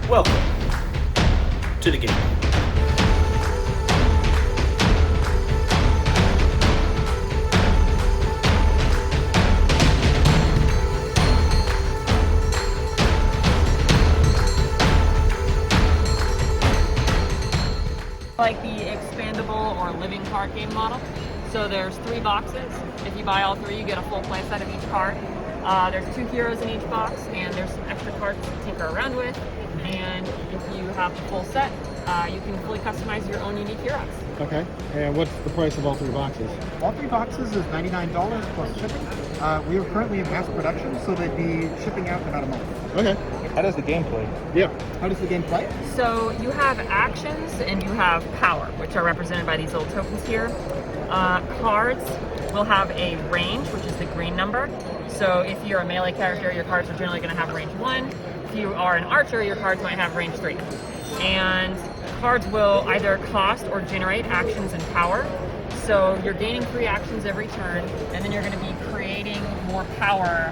Welcome to the game. Like the expandable or living card game model. So there's 3 boxes. If you buy all 3, you get a full play set of each card. There's 2 heroes in each box, and there's some extra cards to tinker around with. And if you have the full set, you can fully customize your own unique heroes. Okay. And what's the price of all 3 boxes? All 3 boxes is $99 plus shipping. We are currently in mass production, so they'd be shipping out in about a month. Okay. How does the game play? Yeah. How does the game play? So you have actions and you have power, which are represented by these little tokens here. Cards will have a range, which is the green number. So if you're a melee character, your cards are generally going to have range 1. If you are an archer, your cards might have range 3. And cards will either cost or generate actions and power. So you're gaining 3 actions every turn, and then you're going to be creating more power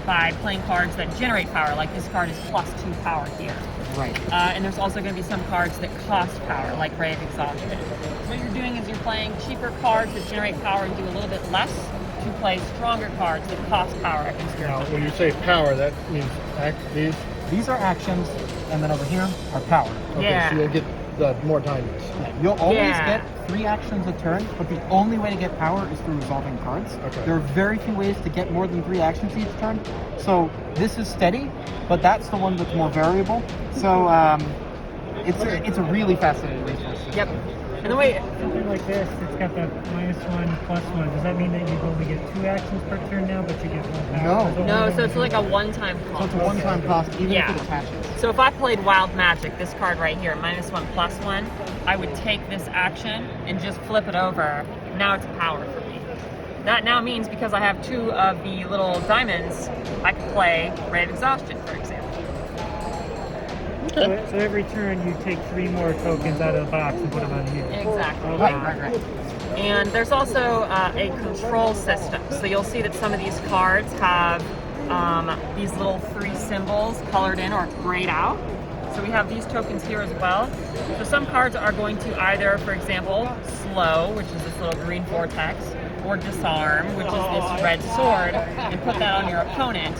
by playing cards that generate power, like this card is +2 power here. Right. And there's also going to be some cards that cost power, like Ray of Exhaustion. So what you're doing is you're playing cheaper cards that generate power and do a little bit less to play stronger cards that cost power against your Now, opponent. when you say power, that means these? These are actions, and then over here are power. Okay, Yeah. so you'll get the more diamonds. You'll always Yeah. get 3 actions a turn, but the only way to get power is through resolving cards. Okay. There are very few ways to get more than 3 actions each turn. So this is steady, but that's the one that's more variable. So it's a really fascinating resource. Yep. And the way Something like this, it's got the -1, +1. Does that mean that you only get 2 actions per turn now, but you get 1 power? No. no, so it's like a one-time So cost. it's a one-time cost, even Yeah. if it attaches. So if I played Wild Magic, this card right here, -1, +1, I would take this action and just flip it over. Now it's power for me. That now means because I have 2 of the little diamonds, I can play Ray of Exhaustion, for example. So every turn you take 3 more tokens out of the box and put them on the unit. Exactly. Right. And there's also a control system. So you'll see that some of these cards have these little 3 symbols colored in or grayed out. So we have these tokens here as well. So some cards are going to either, for example, slow, which is this little green vortex, or disarm, which is this red sword, and put that on your opponent.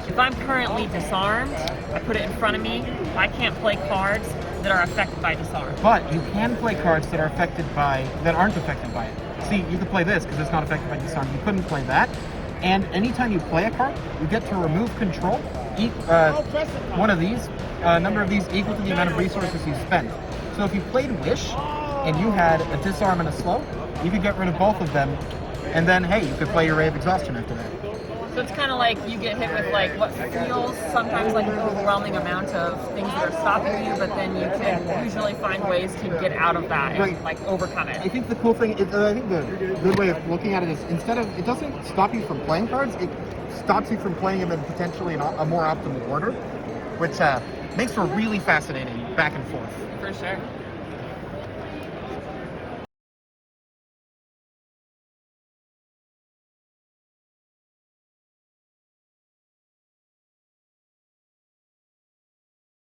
If I'm currently disarmed, I put it in front of me. I can't play cards that are affected by disarm. But you can play cards that aren't affected by it. See, you could play this because it's not affected by disarm. You couldn't play that. And anytime you play a card, you get to remove control. One of these, a number of these equal to the amount of resources you spend. So if you played Wish and you had a disarm and a slow, you could get rid of both of them. And then, hey, you could play your Ray of Exhaustion after that. So it's kind of like you get hit with like what feels sometimes like an overwhelming amount of things that are stopping you, but then you can usually find ways to get out of that and Right. like overcome I it. think the cool thing is, I think the good way of looking at it is instead of, it doesn't stop you from playing cards, it stops you from playing them in potentially a more optimal order, which makes for really fascinating back and forth. For sure.